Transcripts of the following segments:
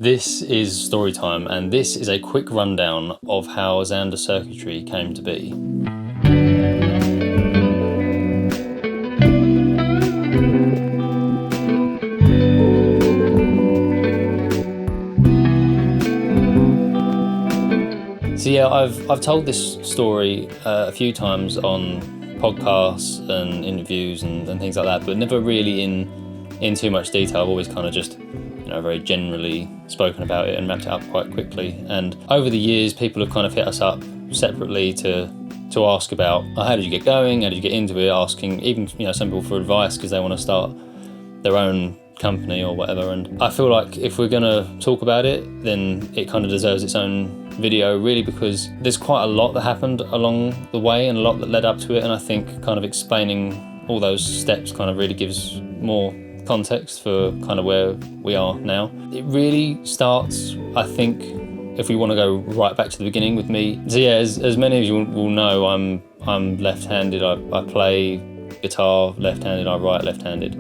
This is story time, and this is a quick rundown of how Zander Circuitry came to be. So yeah, I've told this story a few times on podcasts and interviews and things like that, but never really in too much detail. I've always kind of just very generally spoken about it and mapped it up quite quickly. And over the years, people have kind of hit us up separately to ask about how did you get going, how did you get into it, asking even some people for advice because they want to start their own company or whatever. And I feel like if we're going to talk about it, then it kind of deserves its own video, really, because there's quite a lot that happened along the way and a lot that led up to it. And I think kind of explaining all those steps kind of really gives more context for kind of where we are now. It really starts, I think, if we want to go right back to the beginning with me. So yeah, as many of you will know, I'm left-handed. I play guitar left-handed, I write left-handed.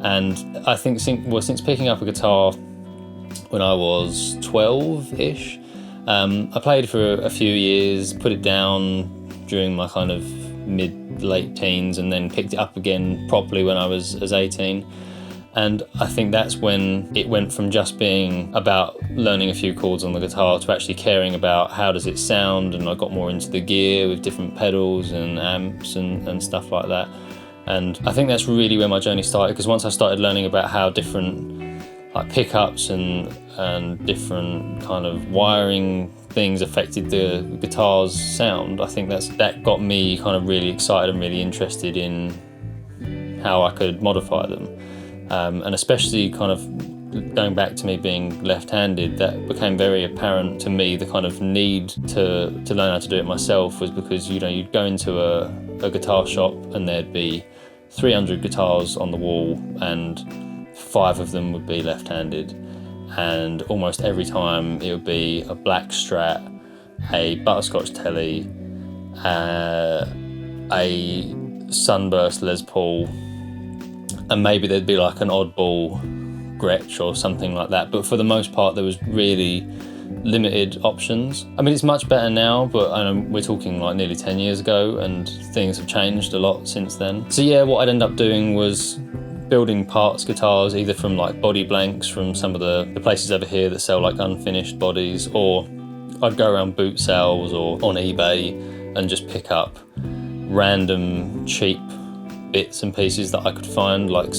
And I think since picking up a guitar when I was 12-ish, I played for a few years, put it down during my kind of mid-late teens, and then picked it up again properly when I was 18. And I think that's when it went from just being about learning a few chords on the guitar to actually caring about how does it sound, and I got more into the gear with different pedals and amps and stuff like that. And I think that's really where my journey started, because once I started learning about how different pickups and different kind of wiring things affected the guitar's sound, I think that got me kind of really excited and really interested in how I could modify them. And especially kind of going back to me being left-handed, that became very apparent to me. The kind of need to learn how to do it myself was because you'd go into a guitar shop and there'd be 300 guitars on the wall and 5 of them would be left-handed, and almost every time it would be a black Strat, a butterscotch Telly, a Sunburst Les Paul, and maybe there'd be like an oddball Gretsch or something like that. But for the most part, there was really limited options. I mean, it's much better now, but we're talking like nearly 10 years ago, and things have changed a lot since then. So yeah, what I'd end up doing was building parts guitars, either from like body blanks from some of the places over here that sell like unfinished bodies, or I'd go around boot sales or on eBay and just pick up random cheap bits and pieces that I could find, like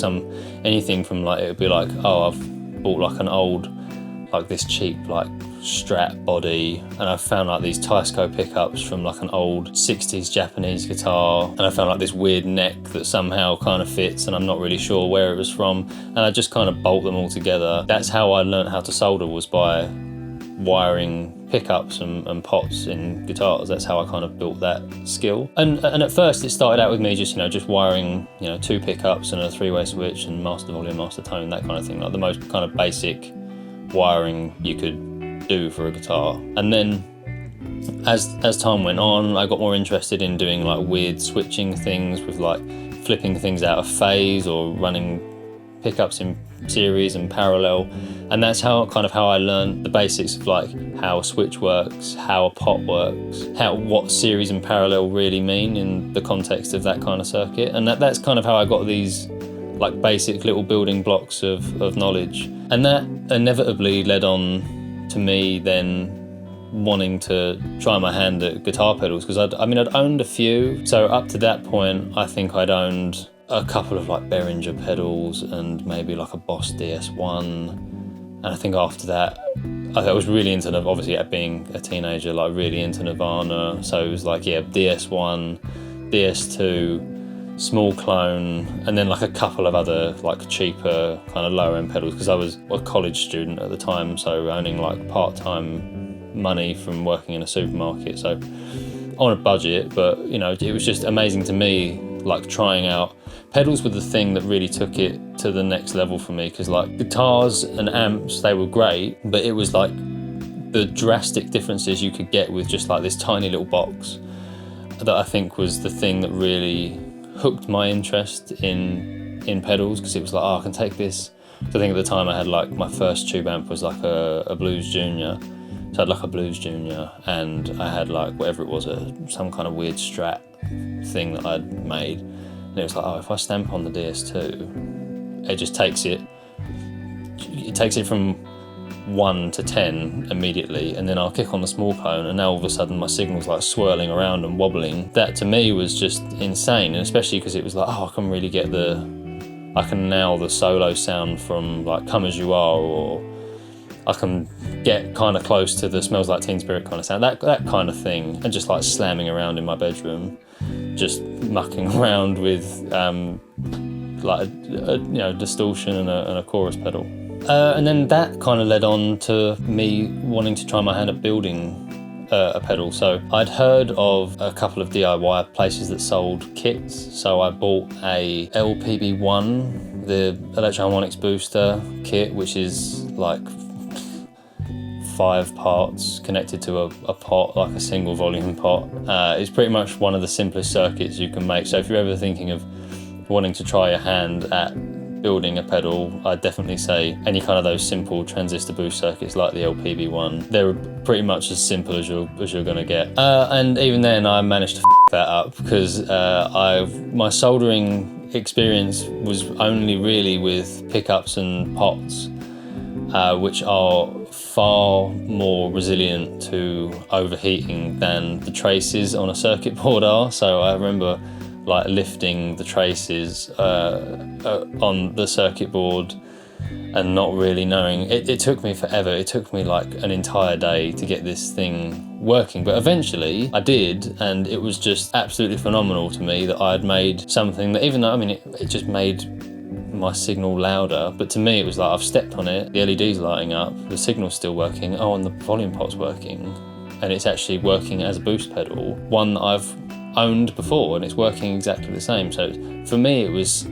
anything from it would be like, oh, I've bought like an old, like this cheap like Strat body, and I found like these Taisco pickups from like an old 60s Japanese guitar, and I found like this weird neck that somehow kind of fits, and I'm not really sure where it was from, and I just kind of bolt them all together. That's how I learned how to solder, was by wiring pickups and pots in guitars. That's how I kind of built that skill. And at first it started out with me just wiring 2 pickups and a 3-way switch and master volume, master tone, that kind of thing, like the most kind of basic wiring you could do for a guitar. And then as time went on, I got more interested in doing like weird switching things with like flipping things out of phase or running pickups in series and parallel, and that's how I learned the basics of like how a switch works, how a pot works, what series and parallel really mean in the context of that kind of circuit. And that's kind of how I got these like basic little building blocks of knowledge, and that inevitably led on to me then wanting to try my hand at guitar pedals, because I'd owned a few. So up to that point, I think I'd owned a couple of like Behringer pedals and maybe like a Boss DS1. And I think after that, I was really into, obviously being a teenager, like really into Nirvana. So it was like, yeah, DS1, DS2, small clone, and then like a couple of other like cheaper kind of lower end pedals, because I was a college student at the time, so owning like part-time money from working in a supermarket. So on a budget, but it was just amazing to me, like trying out pedals were the thing that really took it to the next level for me, because like guitars and amps, they were great, but it was like the drastic differences you could get with just like this tiny little box that I think was the thing that really hooked my interest in pedals, because it was like, oh, I can take this So I think at the time I had like my first tube amp was like a Blues Junior. So I had like a Blues Junior, and I had like whatever it was, some kind of weird Strat thing that I'd made. And it was like, oh, if I stamp on the DS2, it just takes it from 1 to 10 immediately, and then I'll kick on the small cone, and now all of a sudden my signal's like swirling around and wobbling. That to me was just insane, and especially because it was like, oh, I can really get I can nail the solo sound from like Come As You Are, or I can get kind of close to the Smells Like Teen Spirit kind of sound, that kind of thing, and just like slamming around in my bedroom, just mucking around with like a distortion and a chorus pedal. And then that kind of led on to me wanting to try my hand at building a pedal. So I'd heard of a couple of DIY places that sold kits. So I bought a LPB1, the Electro-Harmonics Booster kit, which is like 5 parts connected to a pot, like a single volume pot. It's pretty much one of the simplest circuits you can make. So if you're ever thinking of wanting to try your hand at building a pedal, I'd definitely say any kind of those simple transistor boost circuits like the LPB1. They're pretty much as simple as you're going to get. And even then I managed to that up, because my soldering experience was only really with pickups and pots, which are far more resilient to overheating than the traces on a circuit board are. So I remember like lifting the traces on the circuit board and not really knowing. It took me forever. It took me like an entire day to get this thing working, but eventually I did, and it was just absolutely phenomenal to me that I had made something that, even though, I mean, it just made my signal louder, but to me it was like, I've stepped on it, the LED's lighting up, the signal's still working, oh, and the volume pot's working, and it's actually working as a boost pedal, one that I've owned before, and it's working exactly the same. So for me it was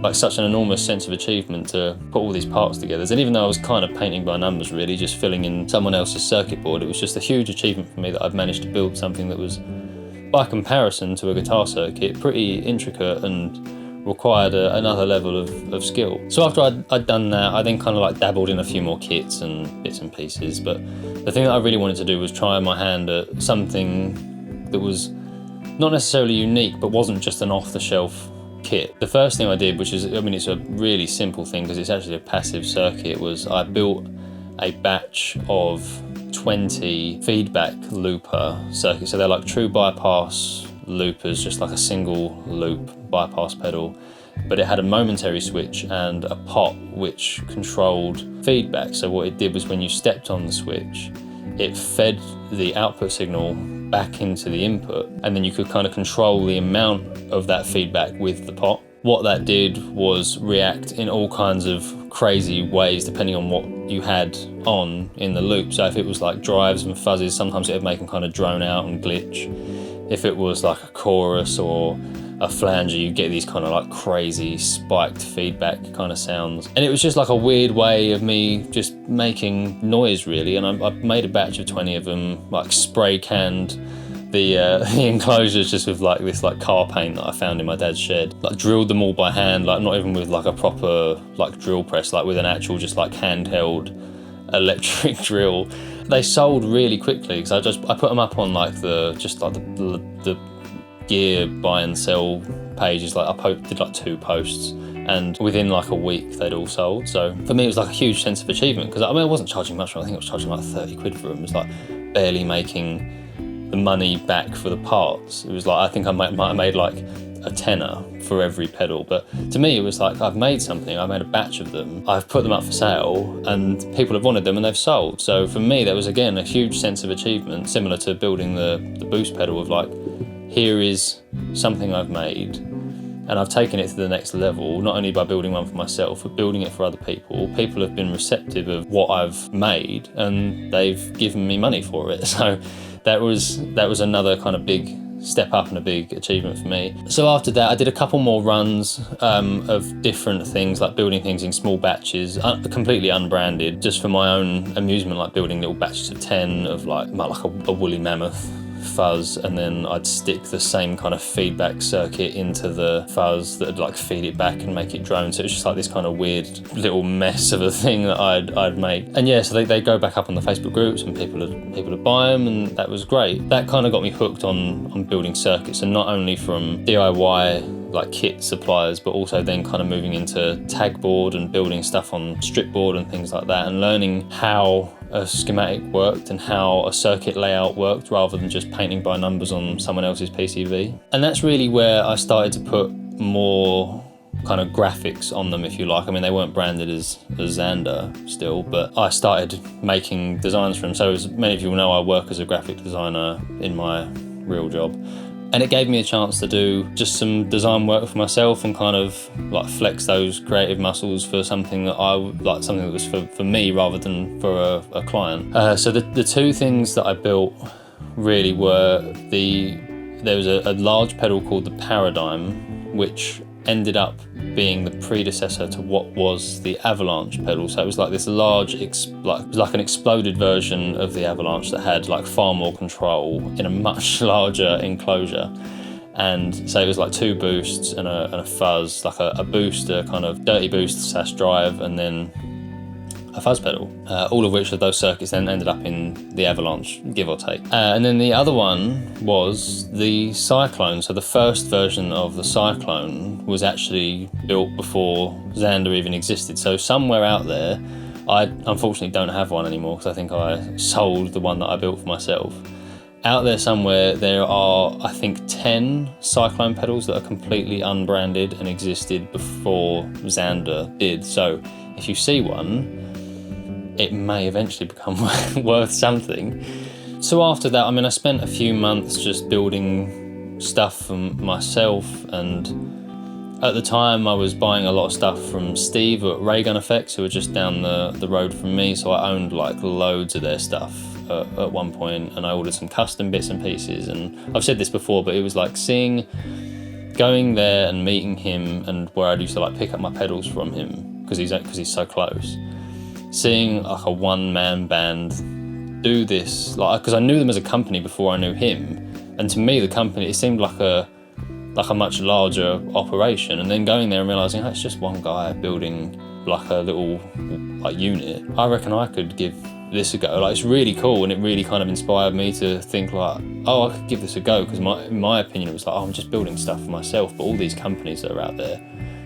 like such an enormous sense of achievement to put all these parts together. And even though I was kind of painting by numbers, really just filling in someone else's circuit board, it was just a huge achievement for me that I've managed to build something that was, by comparison to a guitar circuit, pretty intricate and required another level of skill. So after I'd done that, I then kind of like dabbled in a few more kits and bits and pieces, but the thing that I really wanted to do was try my hand at something that was not necessarily unique, but wasn't just an off-the-shelf kit. The first thing I did, which is, I mean, it's a really simple thing because it's actually a passive circuit, was I built a batch of 20 feedback looper circuits. So they're like true bypass loopers, just like a single loop bypass pedal, but it had a momentary switch and a pot which controlled feedback. So what it did was, when you stepped on the switch, it fed the output signal back into the input, and then you could kind of control the amount of that feedback with the pot. What that did was react in all kinds of crazy ways depending on what you had on in the loop. So if it was like drives and fuzzes, sometimes it would make them kind of drone out and glitch. If it was like a chorus or a flanger, you get these kind of like crazy spiked feedback kind of sounds. And it was just like a weird way of me just making noise, really. And I made a batch of 20 of them, like spray canned the enclosures just with like this like car paint that I found in my dad's shed. Like drilled them all by hand, like not even with like a proper like drill press, like with an actual just like handheld electric drill. They sold really quickly because I put them up on like the gear buy and sell pages. Like I did like 2 posts, and within like a week they'd all sold. So for me it was like a huge sense of achievement, because I mean I wasn't charging much for them. I think I was charging like 30 quid for them. It was like barely making the money back for the parts. It was like, I think I might have made like a tenner for every pedal, but to me it was like, I've made something, I made a batch of them, I've put them up for sale, and people have wanted them and they've sold. So for me that was again a huge sense of achievement, similar to building the boost pedal, of like, here is something I've made, and I've taken it to the next level, not only by building one for myself, but building it for other people. People have been receptive of what I've made, and they've given me money for it. So that was another kind of big step up and a big achievement for me. So after that, I did a couple more runs of different things, like building things in small batches, completely unbranded, just for my own amusement, like building little batches of 10 of like a woolly mammoth fuzz, and then I'd stick the same kind of feedback circuit into the fuzz that'd like feed it back and make it drone. So it's just like this kind of weird little mess of a thing that I'd make. And yeah, so they go back up on the Facebook groups and people would buy them, and that was great. That kind of got me hooked on building circuits, and not only from DIY like kit suppliers, but also then kind of moving into tag board and building stuff on strip board and things like that, and learning how a schematic worked and how a circuit layout worked rather than just painting by numbers on someone else's PCB. And that's really where I started to put more kind of graphics on them, if you like. I mean, they weren't branded as Zander still, but I started making designs for them. So as many of you will know, I work as a graphic designer in my real job. And it gave me a chance to do just some design work for myself and kind of like flex those creative muscles for something that something that was for me rather than for a client. So the two things that I built really were there was a large pedal called the Paradigm, which ended up being the predecessor to what was the Avalanche pedal. So it was like this large, like an exploded version of the Avalanche that had like far more control in a much larger enclosure. And so it was like 2 boosts and a fuzz, like a boost, a kind of dirty boost / drive, and then a fuzz pedal, all of which of those circuits then ended up in the Avalanche, give or take. And then the other one was the Cyclone. So the first version of the Cyclone was actually built before Zander even existed. So somewhere out there, I unfortunately don't have one anymore because I think I sold the one that I built for myself. Out there somewhere, there are, I think, 10 Cyclone pedals that are completely unbranded and existed before Zander did. So if you see one, it may eventually become worth something. So after that, I mean, I spent a few months just building stuff for myself, and at the time I was buying a lot of stuff from Steve at Regan Effects, who were just down the road from me, so I owned like loads of their stuff at one point, and I ordered some custom bits and pieces. And I've said this before, but it was like going there and meeting him, and where I used to like pick up my pedals from him because he's so close. Seeing like a one-man band do this, like, because I knew them as a company before I knew him, and to me the company, it seemed like a much larger operation, and then going there and realising, oh, it's just one guy building like a little like unit. I reckon I could give this a go. Like, it's really cool, and it really kind of inspired me to think like, oh, I could give this a go, because in my opinion it was like, oh, I'm just building stuff for myself, but all these companies that are out there,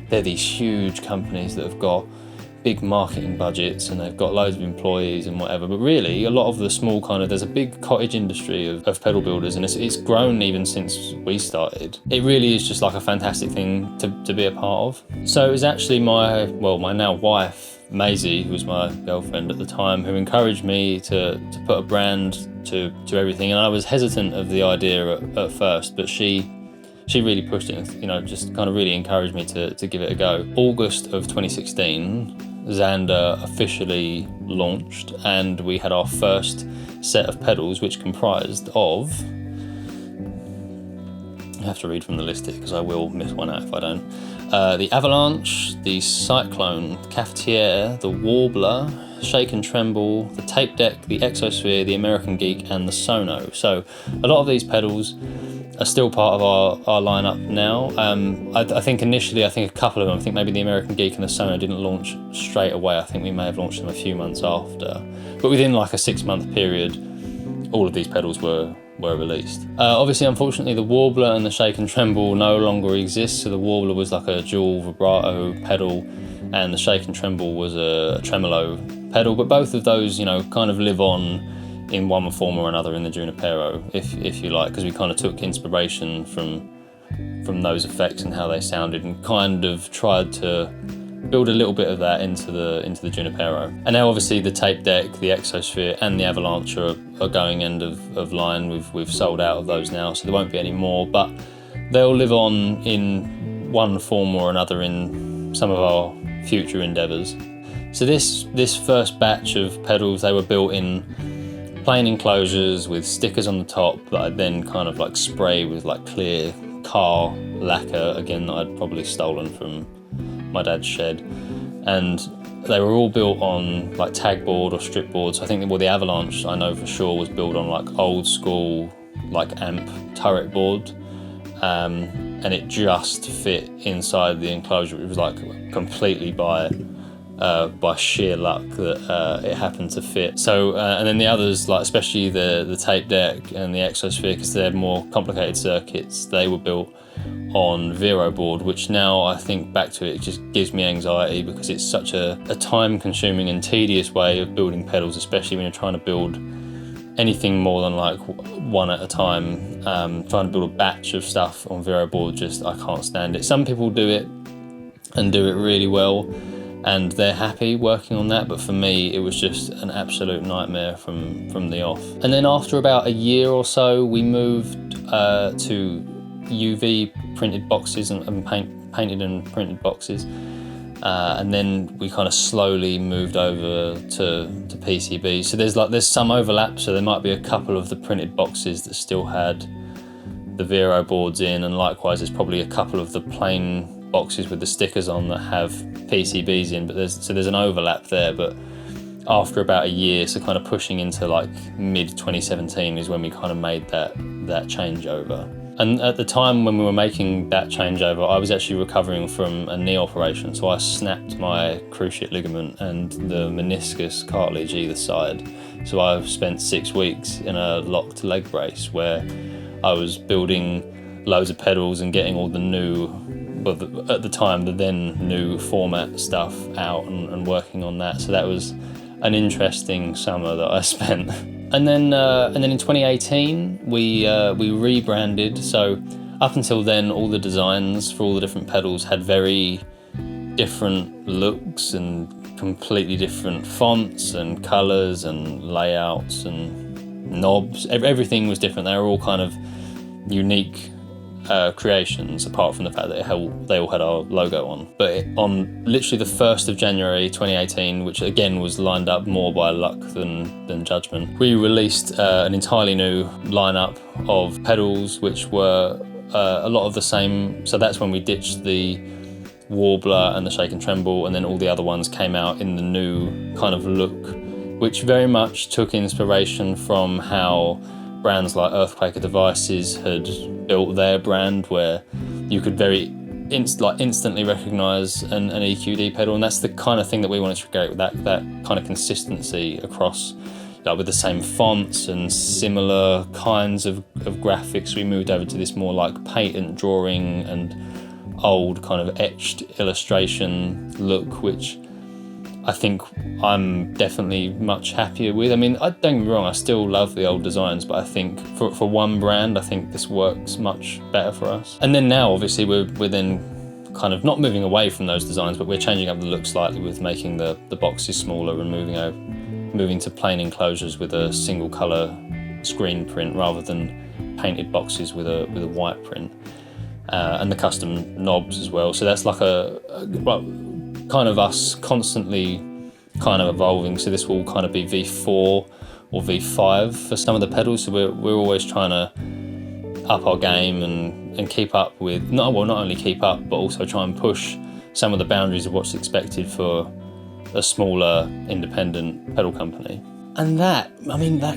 they're these huge companies that have got big marketing budgets and they've got loads of employees and whatever, but really a lot of the small kind of, there's a big cottage industry of pedal builders, and it's grown even since we started. It really is just like a fantastic thing to be a part of. So it was actually my now wife, Maisie, who was my girlfriend at the time, who encouraged me to put a brand to everything, and I was hesitant of the idea at first, but she really pushed it, you know, just kind of really encouraged me to give it a go. August of 2016, Zander officially launched, and we had our first set of pedals, which comprised of, I have to read from the list here because I will miss one out if I don't, the Avalanche, the Cyclone, the Cafetiere, the Warbler, Shake and Tremble, the Tape Deck, the Exosphere, the American Geek, and the Sono. So a lot of these pedals are still part of our lineup now. I think initially, a couple of them, I think maybe the American Geek and the Sono didn't launch straight away. I think we may have launched them a few months after. But within like a 6-month period, all of these pedals were released. Obviously, unfortunately, the Warbler and the Shake and Tremble no longer exist. So the Warbler was like a dual vibrato pedal, and the Shake and Tremble was a tremolo pedal. But both of those, you know, kind of live on in one form or another in the Junipero, if you like, because we kind of took inspiration from those effects and how they sounded, and kind of tried to build a little bit of that into the Junipero. And now obviously the Tape Deck, the Exosphere, and the Avalanche are going end of line. We've sold out of those now, so there won't be any more, but they'll live on in one form or another in some of our future endeavours. So this first batch of pedals, they were built in plain enclosures with stickers on the top that I'd then kind of like spray with like clear car lacquer, again, that I'd probably stolen from my dad's shed. And they were all built on like tag board or strip board. So I think the Avalanche, I know for sure, was built on like old school like amp turret board, and it just fit inside the enclosure. It was like completely by sheer luck that it happened to fit. So and then the others, like especially the tape deck and the Exosphere, because they're more complicated circuits, they were built on Vero board, which now I think back to it just gives me anxiety, because it's such a time consuming and tedious way of building pedals, especially when you're trying to build anything more than like one at a time. Trying to build a batch of stuff on Vero board, just I can't stand it. Some people do it and do it really well, and they're happy working on that, but for me it was just an absolute nightmare from the off. And then after about a year or so, we moved to UV printed boxes and painted and printed boxes, and then we kind of slowly moved over to PCB. So there's some overlap, so there might be a couple of the printed boxes that still had the Vero boards in, and likewise there's probably a couple of the plain boxes with the stickers on that have PCBs in, but there's an overlap there. But after about a year, so kind of pushing into like mid 2017 is when we kind of made that changeover. And at the time when we were making that changeover, I was actually recovering from a knee operation, so I snapped my cruciate ligament and the meniscus cartilage either side. So I spent 6 weeks in a locked leg brace where I was building loads of pedals and getting all the new, at the time, the then new format stuff out and working on that. So that was an interesting summer that I spent. And then in 2018, we rebranded. So up until then, all the designs for all the different pedals had very different looks and completely different fonts and colours and layouts and knobs. Everything was different. They were all kind of unique creations, apart from the fact that they all had our logo on. But on literally the 1st of January 2018, which again was lined up more by luck than judgment, we released an entirely new lineup of pedals, which were a lot of the same. So that's when we ditched the Warbler and the Shake and Tremble, and then all the other ones came out in the new kind of look, which very much took inspiration from how brands like Earthquaker Devices had built their brand, where you could very instantly recognise an EQD pedal, and that's the kind of thing that we wanted to create, with that kind of consistency across, like with the same fonts and similar kinds of graphics. We moved over to this more like patent drawing and old kind of etched illustration look, which I think I'm definitely much happier with. I mean, don't get me wrong, I still love the old designs, but I think for one brand, I think this works much better for us. And then now, obviously, we're then kind of not moving away from those designs, but we're changing up the look slightly with making the boxes smaller and moving to plain enclosures with a single colour screen print rather than painted boxes with a white print, and the custom knobs as well. So that's like kind of us constantly kind of evolving. So this will kind of be V4 or V5 for some of the pedals. So we're always trying to up our game and keep up with, not only keep up, but also try and push some of the boundaries of what's expected for a smaller independent pedal company. And that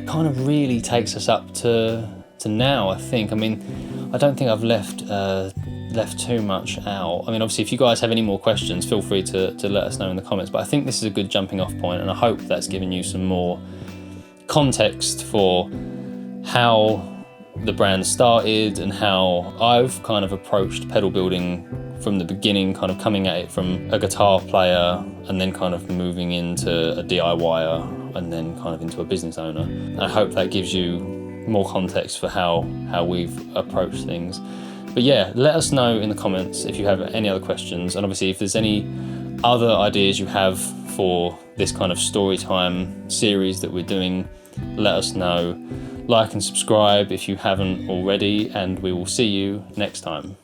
kind of really takes us up to now, I think. I mean, I don't think I've left too much out. I mean, obviously, if you guys have any more questions, feel free to let us know in the comments, but I think this is a good jumping off point, and I hope that's given you some more context for how the brand started and how I've kind of approached pedal building from the beginning, kind of coming at it from a guitar player and then kind of moving into a DIYer and then kind of into a business owner. And I hope that gives you more context for how we've approached things. But yeah, let us know in the comments if you have any other questions, and obviously if there's any other ideas you have for this kind of story time series that we're doing, let us know. Like and subscribe if you haven't already, and we will see you next time.